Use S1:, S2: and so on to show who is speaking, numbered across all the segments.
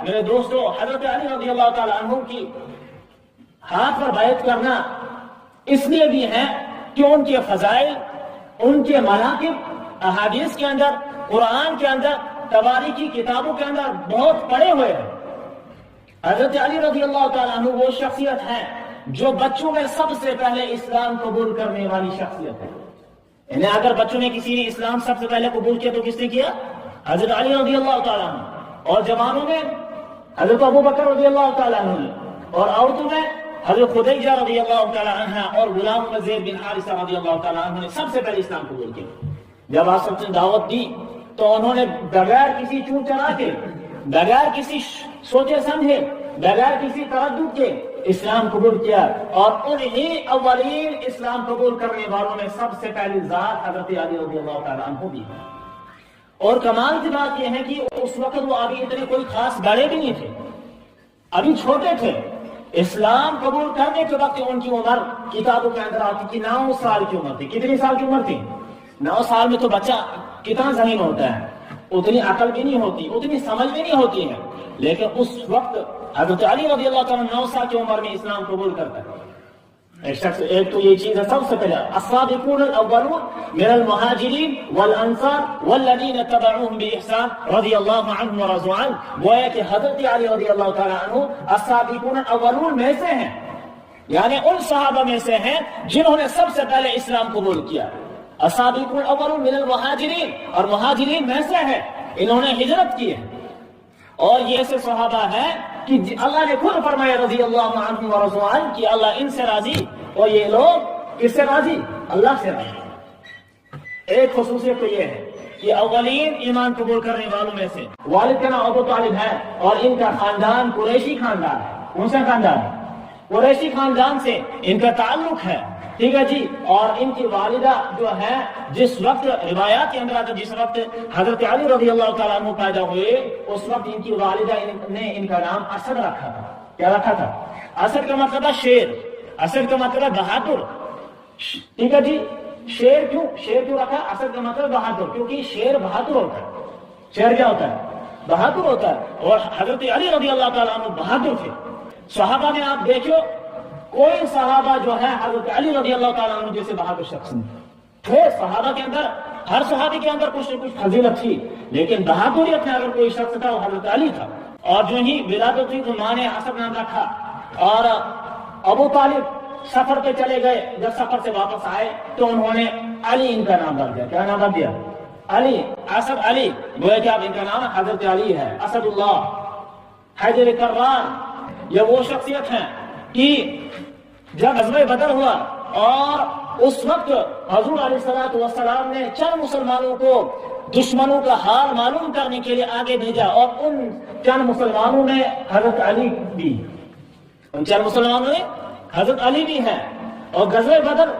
S1: میرے دوستو حضرت علی رضی اللہ تعالیٰ عنہ کی ہاتھ پر بیعت کرنا اس لیے بھی ہے کہ ان کے فضائل، ان کے مناقب احادیث کے اندر، قرآن کے اندر، تواریخ کی کتابوں کے اندر بہت پڑے ہوئے ہیں۔ حضرت علی رضی اللہ تعالیٰ عنہ وہ شخصیت ہے جو بچوں میں سب سے پہلے اسلام قبول کرنے والی شخصیت ہے۔ یعنی اگر بچوں میں کسی نے اسلام سب سے پہلے قبول کیا تو کس نے کیا؟ حضرت علی رضی اللہ تعالیٰ عنہ۔ اور جوانوں میں حضرت ابو بکر رضی اللہ تعالیٰ عنہ نے، اور عورتوں میں حضرت خدیجہ رضی اللہ تعالیٰ عنہ، اور غلام میں زید بن حارثہ رضی اللہ تعالیٰ عنہ نے سب سے پہلے اسلام قبول کیا۔ جب آپ سب نے دعوت دی تو انہوں نے بغیر کسی چون چرا کے، بغیر کسی سوچے سمجھے، بغیر کسی تردد کے اسلام قبول کیا، اور انہی اولین اسلام قبول کرنے والوں میں سب سے پہلی ذات حضرت علی رضی اللہ تعالیٰ عنہ بھی ہے۔ اور کمال کی بات یہ ہے کہ اس وقت وہ ابھی اتنے کوئی خاص بڑے بھی نہیں تھے، ابھی چھوٹے تھے۔ اسلام قبول کرنے کے وقت ان کی عمر کتابوں کے اندر آتی کہ 9 سال کی عمر تھی۔ کتنی سال کی عمر تھی؟ 9 سال میں تو بچہ کتنا ذہین ہوتا ہے، اتنی عقل بھی نہیں ہوتی، اتنی سمجھ بھی نہیں ہوتی ہے، لیکن اس وقت حضرت علی رضی اللہ تعالیٰ 9 سال کی عمر میں اسلام قبول کرتا ہے۔ ایک تو یہ چیز ہے سب سے پہلے السابقون الاولون من المہاجرین والانصار والذین اتبعوهم باحسان رضی اللہ عنہم ورضوا عنہ۔ وہ ہے کہ حضرت علی رضی اللہ تعالیٰ عنہ السابقون الاولون میں سے ہیں، یعنی ان صحابہ میں سے ہیں جنہوں نے سب سے پہلے اسلام قبول کیا۔ السابقون الاولون من المہاجرین، اور مہاجرین میں سے ہیں، انہوں نے ہجرت کی ہے۔ اور یہ ایسے صحابہ ہیں کہ اللہ نے خود فرمایا رضی اللہ عنہم ورضوا عنہ کہ اللہ ان سے راضی، اور یہ لوگ کس سے راضی؟ اللہ سے راضی۔ ایک خصوصیت تو یہ ہے کہ اولین ایمان قبول کرنے والوں میں سے والد کا نام ابو طالب ہے، اور ان کا خاندان قریشی خاندان ہے۔ کون سا خاندان ہے؟ قریشی خاندان سے ان کا تعلق ہے، ٹھیک ہے جی۔ اور ان کی والدہ جو ہے، جس وقت روایات کے اندر آتا جس وقت حضرت علی رضی اللہ تعالیٰ عنہ پیدا ہوئے، اس وقت ان کی والدہ نے ان کا نام اسد رکھا تھا۔ کیا رکھا تھا؟ اسد کا مطلب ہے شیر، اسد کا مطلب ہے بہادر، ٹھیک ہے جی۔ شیر کیوں رکھا؟ اسد کا مطلب بہادر، کیونکہ شیر بہادر ہوتا ہے۔ شیر کیا ہوتا ہے؟ بہادر ہوتا ہے۔ اور حضرت علی رضی اللہ تعالیٰ عنہ بہادر تھے۔ صحابہ میں آپ دیکھو، کوئی صحابہ جو ہے حضرت علی رضی اللہ تعالیٰ عنہ جیسے بہادر شخص نہیں تھے۔ صحابہ کے اندر، ہر صحابی کے اندر کچھ نہ کچھ فضیلت تھی، لیکن بہادریت میں اگر کوئی شخص تھا وہ حضرت علی تھا۔ اور جو ہی ولادت ہوئی تو ماں نے اسد نام رکھا، اور ابو طالب سفر پہ چلے گئے، جب سفر سے واپس آئے تو انہوں نے علی ان کا نام رکھ دیا۔ کیا نام رکھ دیا؟ علی، اسد علی، گویا کہ اب ان کا نام حضرت علی ہے، اسد اللہ، حیدر کرار۔ یہ وہ شخصیت ہیں کہ جب غزوہ بدر ہوا اور اس وقت حضور علیہ السلام نے چند مسلمانوں کو دشمنوں کا حال معلوم کرنے کے لیے آگے بھیجا، اور ان چند مسلمانوں نے حضرت علی بھی، ان چند مسلمانوں نے حضرت علی بھی ہیں۔ اور غزوہ بدر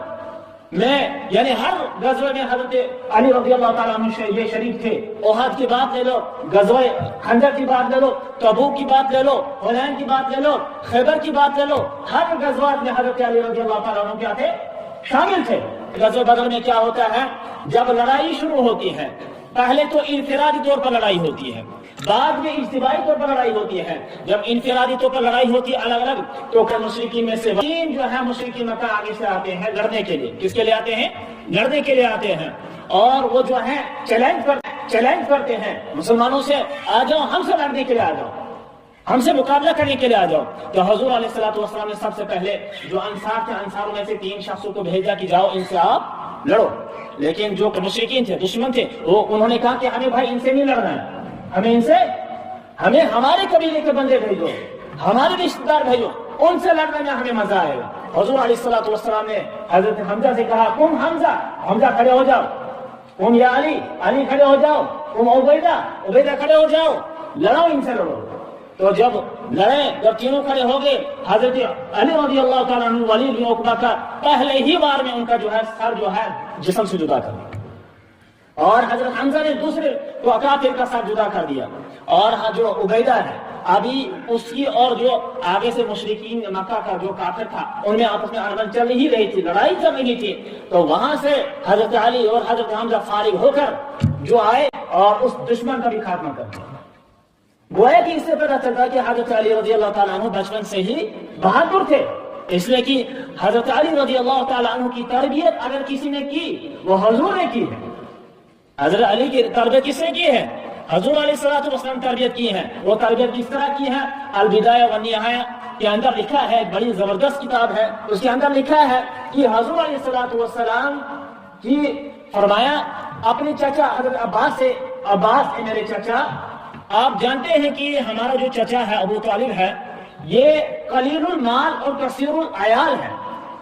S1: میں یعنی ہر غزوے میں حضرت علی رضی اللہ تعالیٰ عنہ یہ شریک تھے۔ احد کی بات لے لو، غزوہ خندق کی بات لے لو، تبوک کی بات لے لو، حنین کی بات لے لو، خیبر کی بات لے لو، ہر غزوات میں حضرت علی رضی اللہ تعالیٰ عنہ کیا تھے؟ شامل تھے۔ غزوہ بدر میں کیا ہوتا ہے؟ جب لڑائی شروع ہوتی ہے، پہلے تو انفرادی طور پر لڑائی ہوتی ہے، بعد میں اجتماعی طور پر لڑائی ہوتی ہے۔ جب انفرادی طور پر لڑائی ہوتی ہے الگ الگ، تو مشرکین میں سے تین جو ہے مشرکین مکہ آگے سے آتے ہیں لڑنے کے لیے۔ کس کے لیے آتے ہیں؟ لڑنے کے لیے آتے ہیں، اور وہ جو ہے چیلنج کرتے ہیں مسلمانوں سے، آ جاؤ ہم سے لڑنے کے لیے، آ جاؤ ہم سے مقابلہ کرنے کے لیے آ جاؤ۔ تو حضور علیہ السلام نے سب سے پہلے جو انصار تھے، انصاروں میں سے 3 شخصوں کو بھیجا کہ جاؤ ان سے آپ لڑو۔ لیکن جو مشرکین تھے، دشمن تھے، وہ انہوں نے کہا کہ ہمیں بھائی ان سے نہیں لڑنا ہے، ہمیں ہمارے قبیلے کے بندے بھیجو، ہمارے رشتہ دار بھیجو، ان سے لڑنے میں ہمیں مزہ آئے گا۔ حضور علیہ السلام نے حضرت حمزہ سے کہا، تم حمزہ کھڑے ہو جاؤ، تم یا علی کھڑے ہو جاؤ، تم عبیدہ کھڑے ہو جاؤ، لڑو ان سے لڑو۔ تو جب لڑے، جب تینوں کھڑے ہو گئے، حضرت علی رضی اللہ تعالیٰ عنہ ولید بن عقبہ کا پہلے ہی بار میں ان کا جو ہے سر جو ہے جسم سے جدا کر دیا، اور حضرت حمزہ نے دوسرے تو کافر کا سر جدا کر دیا، اور جو عبیدہ ہے ابھی اس کی اور جو آگے سے مشرکین مکہ کا جو کافر تھا ان میں آپس میں اڑبن چل ہی رہی تھی، لڑائی چل رہی تھی۔ تو وہاں سے حضرت علی اور حضرت حمزہ فارغ ہو کر جو آئے اور اس دشمن کا بھی خاتمہ کر دیا۔ گویا کہ اس سے پتہ چلتا کہ حضرت علی رضی اللہ تعالیٰ عنہ بچپن سے ہی بہادر تھے، اس لیے کہ حضرت علی رضی اللہ تعالیٰ عنہ کی تربیت اگر کسی نے کی وہ حضور نے کی ہے۔ حضرت علی کی تربیت کس نے کی ہے؟ حضور علیہ الصلوۃ والسلام تربیت کی ہے۔ وہ تربیت کس طرح کی ہے؟ البدایہ والنہایہ کے اندر لکھا ہے، ایک بڑی زبردست کتاب ہے، اس کے اندر لکھا ہے کہ حضور علیہ الصلوۃ والسلام کی فرمایا اپنے چچا حضرت عباس سے، عباس ہے میرے چچا، آپ جانتے ہیں کہ ہمارا جو چچا ہے ابو طالب ہے، یہ قلیل المال اور کثیر العیال ہے۔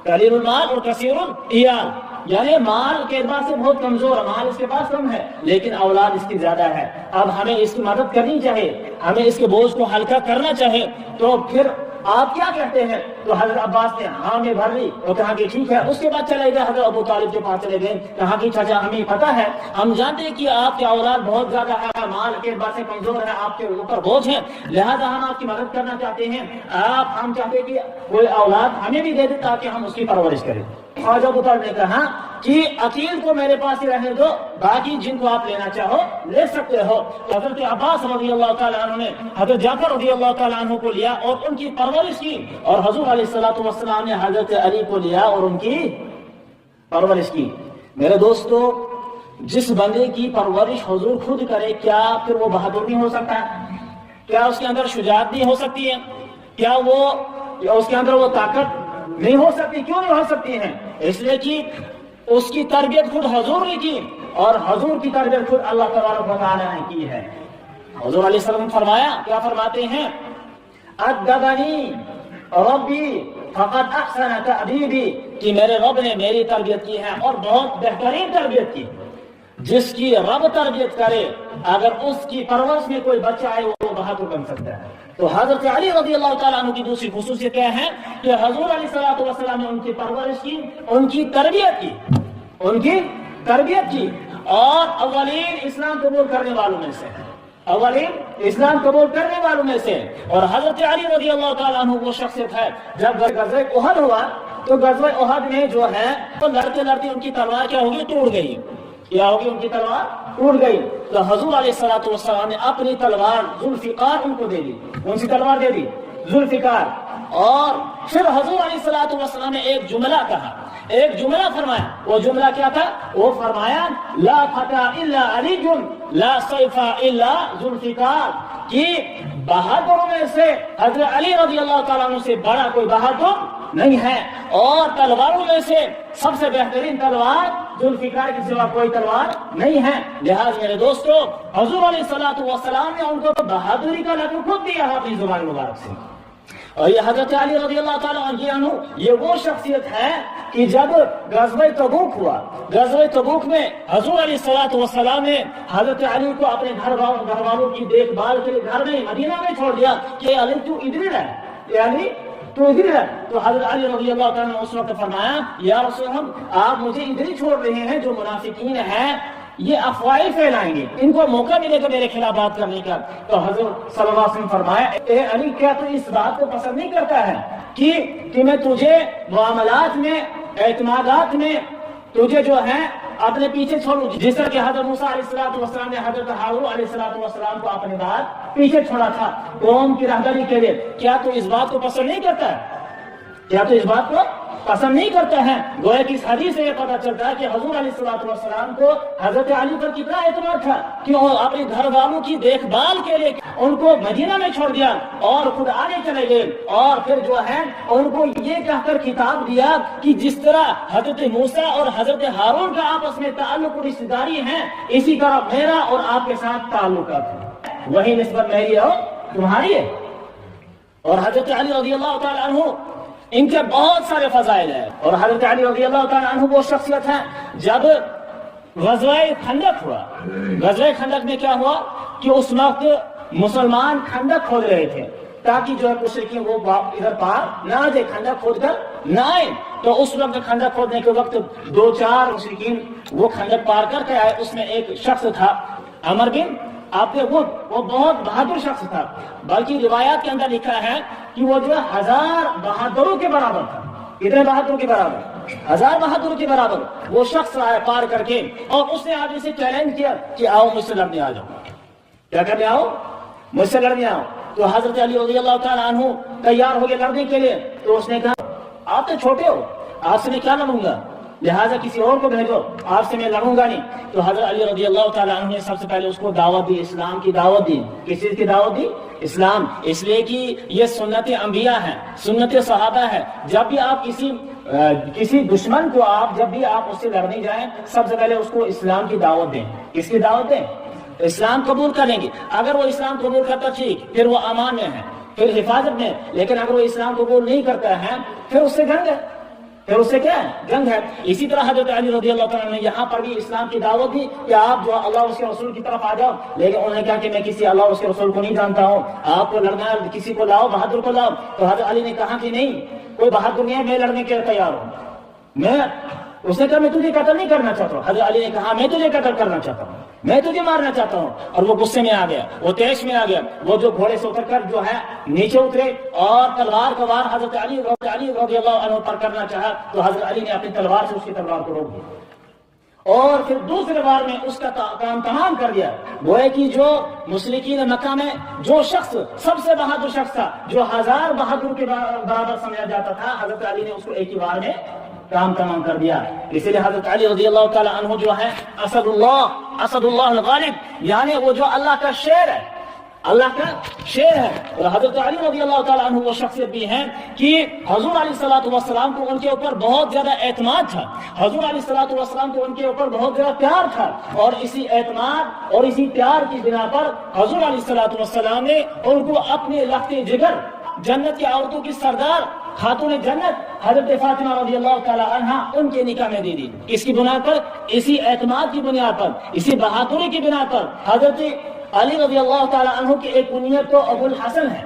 S1: قلیل المال اور کثیر العیال یعنی مال کے اعتبار سے بہت کمزور ہے، مال اس کے پاس کم ہے لیکن اولاد اس کی زیادہ ہے۔ اب ہمیں اس کی مدد کرنی چاہیے، ہمیں اس کے بوجھ کو ہلکا کرنا چاہیے، تو پھر آپ کیا کہتے ہیں؟ تو حضرت عباس نے ہاں میں بھر لی اور کہا کہ ٹھیک ہے۔ اس کے بعد چلے گئے حضرت ابو طالب کے پاس چلے گئے، کہا کہ چچا ہمیں پتہ ہے، ہم جانتے ہیں کہ آپ کے اولاد بہت زیادہ ہے، مال کے اعتبار سے کمزور ہے، آپ کے اوپر بوجھ ہے، لہذا ہم آپ کی مدد کرنا چاہتے ہیں، ہم چاہتے ہیں کہ کوئی اولاد ہمیں بھی دے دے تاکہ ہم اس کی پرورش کریں۔ خواجہ ابو طالب نے کہا کہ عقیل کو میرے پاس ہی رہنے دو، باقی جن کو آپ لینا چاہو لے سکتے ہو۔ حضرت عباس رضی اللہ تعالیٰ عنہ نے حضرت جعفر رضی اللہ تعالیٰ عنہ کو لیا اور ان کی پرورش کی، اور حضور علیہ الصلوۃ والسلام نے حضرت علی کو لیا اور ان کی پرورش کی۔ میرے دوستو، جس بندے کی پرورش حضور خود کرے، کیا پھر وہ بہادر نہیں ہو سکتا ہے؟ کیا اس کے اندر شجاعت نہیں ہو سکتی ہے؟ کیا اس کے اندر وہ طاقت نہیں ہو سکتی؟ کیوں نہیں ہو سکتی ہے؟ اس لیے کہ اس کی تربیت خود حضور نے کی، اور حضور کی تربیت خود اللہ تبارک و تعالی نے کی ہے۔ حضور علیہ السلام فرمایا، کیا فرماتے ہیں؟ ادبنی ربی فقد احسن تأدیبی، کہ میرے رب نے میری تربیت کی ہے اور بہت بہترین تربیت کی۔ جس کی رب تربیت کرے، اگر اس کی پرورش میں کوئی بچہ آئے وہ بہادر بن سکتا ہے۔ تو حضرت علی رضی اللہ تعالیٰ عنہ کی دوسری خصوصیت کیا ہے کہ حضور علیہ الصلوۃ والسلام نے ان کی پرورش کی، ان کی تربیت کی، اور اولین اسلام قبول کرنے والوں میں سے، اور حضرت علی رضی اللہ تعالیٰ عنہ وہ شخصیت ہے، جب غزوہ احد ہوا تو غزوہ احد میں جو ہے تو لڑتے لڑتے ان کی تلوار کیا ہوگی؟ ٹوٹ گئی۔ کیا ہوگی؟ ان کی تلوار ٹوٹ گئی۔ تو حضور علیہ الصلوۃ والسلام نے اپنی تلوار ذوالفقار ان کو دے دی، کون سی تلوار دے دی؟ ذوالفقار۔ اور پھر حضور علیہ الصلوۃ والسلام نے ایک جملہ کہا، ایک جملہ فرمایا۔ وہ جملہ کیا تھا؟ وہ فرمایا لا فتح الا علی لا سیف الا ذوالفقار، کہ بہادروں میں سے حضرت علی رضی اللہ تعالیٰ عنہ سے بڑا کوئی بہادر نہیں ہے، اور تلواروں میں سے سب سے بہترین تلوار ذوالفقار کے سوا کوئی تلوار نہیں ہے۔ لہٰذا میرے دوستو، حضور علیہ الصلوۃ والسلام نے ان کو بہادری کا لقب خود دیا ہے اپنی زبان مبارک سے۔ اور یہ حضرت علی رضی اللہ تعالیٰ عنہ یہ وہ شخصیت ہے کہ جب غزوہ تبوک ہوا، غزوہ تبوک میں حضور علیہ الصلوۃ والسلام نے حضرت علی کو اپنے گھر والوں کی دیکھ بھال کے لیے گھر میں مدینہ میں چھوڑ دیا کہ علی تو ادھر رہ، یعنی تو ادھر ہے۔ تو حضرت علی رضی اللہ تعالیٰ نے اس وقت فرمایا یا رسول اللہ، آپ مجھے ادھر ہی چھوڑ رہے ہیں، جو منافقین ہیں یہ افواہیں پھیلائیں گے، ان کو موقع ملے گا میرے خلاف بات کرنے کا۔ تو حضرت صلی اللہ علیہ وسلم فرمایا، اے علی کیا تو اس بات کو پسند نہیں کرتا ہے کہ میں تجھے معاملات میں، اعتمادات میں تجھے جو ہے اپنے پیچھے چھوڑوں، جس طرح کہ حضرت موسیٰ علیہ السلام نے حضرت ہارون علیہ السلام کو اپنے بعد پیچھے چھوڑا تھا قوم کی رہبری کے لیے۔ کیا تو اس بات کو پسند نہیں کرتا ہے؟ کیا تو اس بات کو پسند نہیں کرتا ہے؟ گویا کہ اس حدیث سے یہ پتہ چلتا ہے کہ حضور علیہ السلام کو حضرت علی پر کتنا اعتماد تھا کہ وہ اپنے گھر والوں کی دیکھ بھال کے لیے ان کو مدینہ میں چھوڑ دیا اور خود آگے چلے گئے، اور پھر جو ہے ان کو یہ کہہ کر خطاب دیا کہ جس طرح حضرت موسیٰ اور حضرت ہارون کا آپس میں تعلق اور رشتہ داری ہے، اسی طرح میرا اور آپ کے ساتھ تعلقات ہے، وہی نسبت میری اور تمہاری ہے۔ اور حضرت علی رضی اللہ تعالیٰ عنہ ان کے بہت سارے فضائل ہیں، اور حضرت علی رضی اللہ تعالیٰ عنہ وہ شخصیت ہے، جب غزوہ خندق ہوا، غزوہ خندق میں کیا ہوا کہ اس وقت مسلمان خندق کھود رہے تھے تاکہ جو ہے مشرکین وہ ادھر پار نہ آ جائے، خندق کھود کر نہ آئے۔ تو اس وقت خندق کھودنے کے وقت 2-4 مشرکین وہ خندق پار کر کے آئے، اس میں ایک شخص تھا عمر بن عبد ود، وہ بہت بہادر شخص تھا، بلکہ روایات کے اندر لکھا ہے کہ وہ جو 1000 بہادروں کے برابر تھا۔ کتنے بہادروں کے برابر؟ 1000 بہادروں کے برابر وہ شخص آیا پار کر کے، اور اس نے آگے سے چیلنج کیا کہ آؤ مجھ سے لڑنے آ جاؤ۔ کیا کرنے آؤ؟ مجھ سے لڑنے آؤ. تو حضرت علی رضی اللہ تعالیٰ عنہ تیار ہو گئے لڑنے کے لیے. تو اس نے کہا آپ تو چھوٹے ہو, آپ سے میں کیا لڑوں گا, لہٰذا کسی اور کو بھیجو, آپ سے میں لڑوں گا نہیں. تو حضرت علی رضی اللہ تعالیٰ عنہ نے سب سے پہلے اس کو دعوت دی, اسلام کی دعوت دی. کس چیز کی دعوت دی؟ اسلام. اس لیے کہ یہ سنت انبیاء ہے, سنت صحابہ ہے. جب بھی آپ کسی دشمن کو جب بھی آپ اس سے لڑنے جائیں, سب سے پہلے اس کو اسلام کی دعوت دیں. کس کی دعوت دیں؟ اسلام قبول کریں گے. اگر وہ اسلام قبول کرتا ٹھیک, پھر وہ امان میں ہے, پھر حفاظت میں. لیکن اگر وہ اسلام قبول نہیں کرتا ہے, پھر اس سے جنگ ہے, پھر اس سے کیا ہے؟ جنگ ہے. اسی طرح حضرت علی رضی اللہ تعالیٰ نے یہاں پر بھی اسلام کی دعوت دی کہ آپ جو اللہ اس کے رسول کی طرف آ جاؤ. لیکن انہوں نے کہا کہ میں کسی اللہ اس کے رسول کو نہیں جانتا ہوں, آپ کو لڑنا ہے کسی کو لاؤ, بہادر کو لاؤ. تو حضرت علی نے کہا کہ نہیں, کوئی بہادر نہیں ہے, میں لڑنے کے لیے تیار ہوں. اس نے کہا میں تجھے قتل نہیں کرنا چاہتا ہوں. حضرت علی نے کہا میں تجھے قتل کرنا چاہتا ہوں, میں تجھے مارنا چاہتا ہوں. اور وہ غصے میں آ گیا, وہ تیش میں آ گیا. وہ جو گھوڑے سے اتر کر جو ہے نیچے اترے اور تلوار کا وار حضرت علی رضی اللہ عنہ پر کرنا چاہا. تو حضرت علی نے اپنی تلوار سے اس کی تلوار کو روک دیا اور پھر دوسرے بار میں اس کا کام تمام کر دیا. وہ ہے کہ جو مشرکین مکہ میں جو شخص سب سے بہادر شخص تھا, جو 1000 بہادر کے برابر سمجھا جاتا تھا, حضرت علی نے اس کو ایک ہی بار میں کام تمام کر دیا. اسی لیے حضرت علی رضی اللہ تعالیٰ عنہ جو ہے اسد اللہ الغالب, یعنی وہ جو اللہ کا شیر ہے, اللہ کا شیر ہے. اور حضرت علی رضی اللہ تعالیٰ عنہ وہ شخصیت بھی ہیں کہ حضور علیہ الصلوۃ والسلام کو ان کے اوپر بہت زیادہ اعتماد تھا, حضور علیہ الصلوۃ والسلام کو ان کے اوپر بہت زیادہ پیار تھا. اور اسی اعتماد اور اسی پیار کی بنا پر حضور علیہ الصلوۃ والسلام نے ان کو اپنے لخت جگر, جنت کی عورتوں کی سردار, خاتون جنت حضرت فاطمہ رضی اللہ تعالی عنہا ان کے نکاح میں دے دی. اس کی بنیاد پر, اسی اعتماد کی بنیاد پر, اسی بہادری کی بنا پر حضرت علی رضی اللہ تعالی عنہ کی ایک کنیت تو ابو الحسن ہے.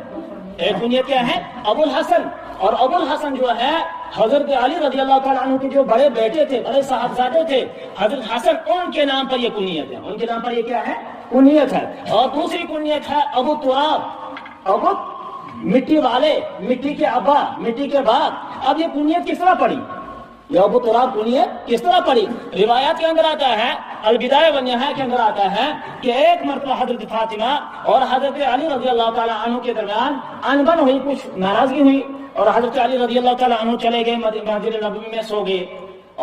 S1: ایک کنیت کیا ہے؟ ابو الحسن. اور ابو الحسن جو ہے حضرت علی رضی اللہ تعالی عنہ کے جو بڑے بیٹے تھے, بڑے صاحبزادے تھے حضرت حسن, ان کے نام پر یہ کنیت ہے. ان کے نام پر یہ کیا ہے؟ کنیت ہے. اور دوسری کنیت ہے ابو تراب, ابو مٹی والے, مٹی کے ابا, مٹی کے باپ. اب یہ کنیت کس طرح پڑی؟ یہ ابو تراب کنیت کس طرح پڑی؟ روایات کے اندر آتا ہے, البدایہ والنہایہ کے اندر آتا ہے کہ ایک مرتبہ حضرت فاطمہ اور حضرت علی رضی اللہ تعالیٰ عنہ کے درمیان انبن ہوئی, کچھ ناراضگی ہوئی, اور حضرت علی رضی اللہ تعالیٰ عنہ چلے گئے مسجد نبوی میں سو گئے.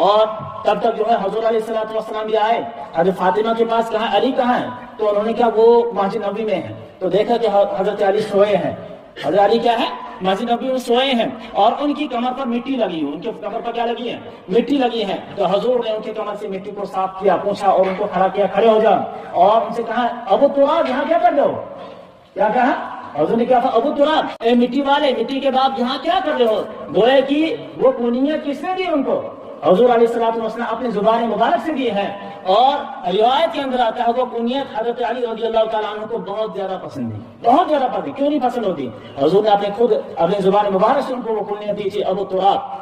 S1: اور تب تک جو ہے حضور علیہ الصلوۃ والسلام بھی آئے. حضرت فاطمہ کے پاس کہا علی کہاں ہے؟ تو انہوں نے کہا وہ مسجد نبوی میں ہے. تو دیکھا کہ حضرت علی سوئے ہیں. حضرت علی کیا ہے؟ مسجد نبوی میں سوئے ہیں, اور ان کی کمر پر مٹی لگی ہے. ان کے کمر پر کیا لگی ہے؟ مٹی لگی ہے. تو حضور نے ان کی کمر سے مٹی کو صاف کیا, پوچھا اور ان کو کھڑا کیا, کھڑے ہو جاؤ. اور ان سے کہا ابو تراب یہاں کیا کر رہے ہو؟ کیا کہا؟ حضور نے کیا کہا؟ ابو تراب, اے مٹی والے, مٹی کے باپ یہاں کیا کر رہے ہو؟ گویا کہ وہ کنیت کس نے دی ان کو؟ حضور علیہ الصلوۃ والسلام اپنی زبان مبارک سے دی ہے. اور روایت کے اندر آتا ہے وہ کنیت حضرت علی رضی اللہ تعالیٰ عنہ کو بہت زیادہ پسند ہے, بہت زیادہ پسند. کیوں نہیں پسند ہوتی؟ حضور نے اپنے زبان مبارک سے ان کو وہ کنیت دی تھی, ابو تراب.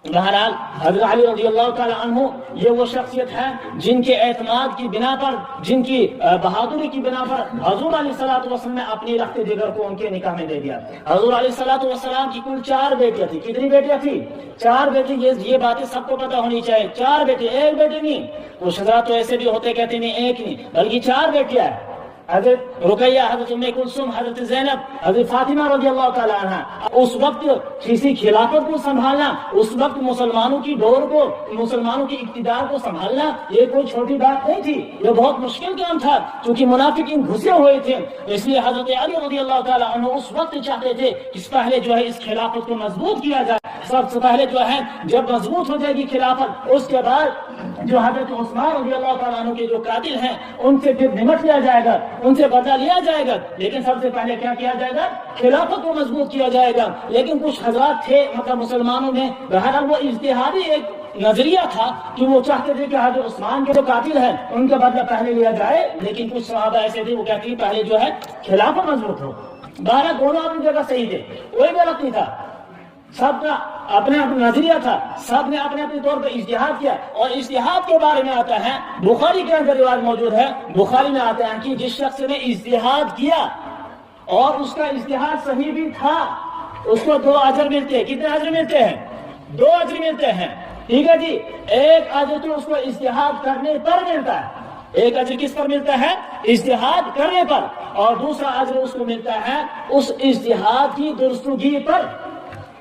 S1: بہرحال حضرت علی رضی اللہ تعالیٰ عنہ یہ وہ شخصیت ہے جن کے اعتماد کی بنا پر, جن کی بہادری کی بنا پر حضور علیہ الصلوۃ والسلام نے اپنی رخت جگر کو ان کے نکاح میں دے دیا. حضور علیہ الصلوۃ والسلام کی کل 4 بیٹیاں تھی. کتنی بیٹیاں تھی؟ 4 بیٹی. یہ باتیں سب کو پتہ ہونی چاہیے. 4 بیٹے, ایک بیٹی نہیں. کچھ حضرات تو ایسے بھی ہوتے کہتے نہیں ایک نہیں, بلکہ 4 بیٹیاں ہیں. حضرت رقیہ, حضرت ام کلثوم, حضرت زینب, حضرت فاطمہ رضی اللہ تعالیٰ عنہ. اس وقت کسی خلافت کو سنبھالنا, اس وقت مسلمانوں کی ڈور کو, مسلمانوں کی اقتدار کو سنبھالنا, یہ کوئی چھوٹی بات نہیں تھی. یہ بہت مشکل کام تھا, کیونکہ منافقین گھسے ہوئے تھے. اس لیے حضرت علی رضی اللہ تعالیٰ عنہ اس وقت چاہتے تھے کہ پہلے جو ہے اس خلافت کو مضبوط کیا جائے. سب سے پہلے جو ہے جب مضبوط ہو جائے گی خلافت, اس کے بعد جو حضرت عثمان رضی اللہ تعالیٰ عنہ کے جو قاتل ہیں ان سے پھر نمٹ لیا جائے گا, ان سے بدلہ لیا جائے گا. لیکن سب سے پہلے کیا کیا جائے گا؟ خلافت کو مضبوط کیا جائے گا. لیکن کچھ حضرات تھے مطلب مسلمانوں میں, بہرحال وہ اجتہادی ایک نظریہ تھا کہ وہ چاہتے تھے کہ حضرت عثمان کے جو قاتل ہیں ان کا بدلہ پہلے لیا جائے. لیکن کچھ صحابہ ایسے تھے وہ کہتے ہیں پہلے جو ہے خلافت مضبوط ہو. بہرحال دونوں اپنی جگہ صحیح تھے, کوئی غلط نہیں تھا. سب کا اپنا اپنا نظریہ تھا, سب نے اپنے اپنے طور پر اجتہاد کیا. اور اجتہاد کے بارے میں آتا ہے, بخاری کے اندر روایت موجود ہے, بخاری میں آتا ہے کہ جس شخص نے اجتہاد کیا اور اس کا اجتہاد صحیح بھی تھا, اس کو 2 اجر ملتے ہیں. کتنے اجر ملتے ہیں؟ 2 اجر ملتے ہیں. ٹھیک ہے جی, ایک اجر تو اس کو اجتہاد کرنے پر ملتا ہے, ایک اجر کس پر ملتا ہے؟ اجتہاد کرنے پر، اور دوسرا اجر اس کو ملتا ہے اس اجتہاد کی درستگی پر،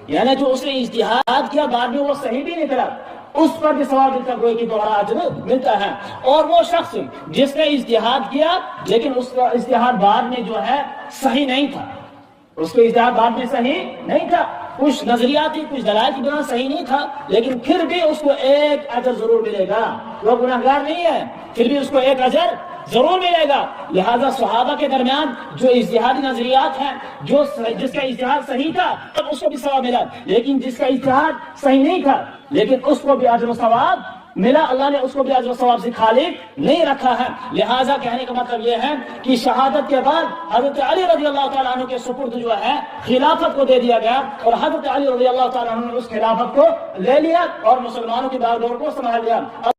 S1: یعنی جو اس نے اجتہاد کیا بعد میں وہ صحیح بھی نکلا اس پر بھی ثواب ملتا، کوئی کی دوبارہ اجر ملتا ہے۔ اور وہ شخص جس نے اجتہاد کیا لیکن اس کا اجتہاد بعد میں جو ہے صحیح نہیں تھا، اس کا اجتہاد بعد میں صحیح نہیں تھا، کچھ نظریاتی کچھ دلائل کی بنا صحیح نہیں تھا، لیکن پھر بھی اس کو ایک اجر ضرور ملے گا، وہ گناہگار نہیں ہے، پھر بھی اس کو ایک اجر ضرور ملے گا۔ لہذا صحابہ کے درمیان جو اجتہادی نظریات ہیں، جس کا اجتہاد صحیح تھا تب اس کو بھی ثواب ملا، لیکن جس کا اجتہاد صحیح نہیں تھا لیکن اس کو بھی اجر و ثواب ملا، اللہ نے اس کو بھی اجر و ثواب سے خالی نہیں رکھا ہے۔ لہذا کہنے کا مطلب یہ ہے کہ شہادت کے بعد حضرت علی رضی اللہ تعالیٰ عنہ کے سپرد جو ہے خلافت کو دے دیا گیا، اور حضرت علی رضی اللہ تعالیٰ عنہ نے اس خلافت کو لے لیا اور مسلمانوں کی باغڈور کو سنبھال لیا۔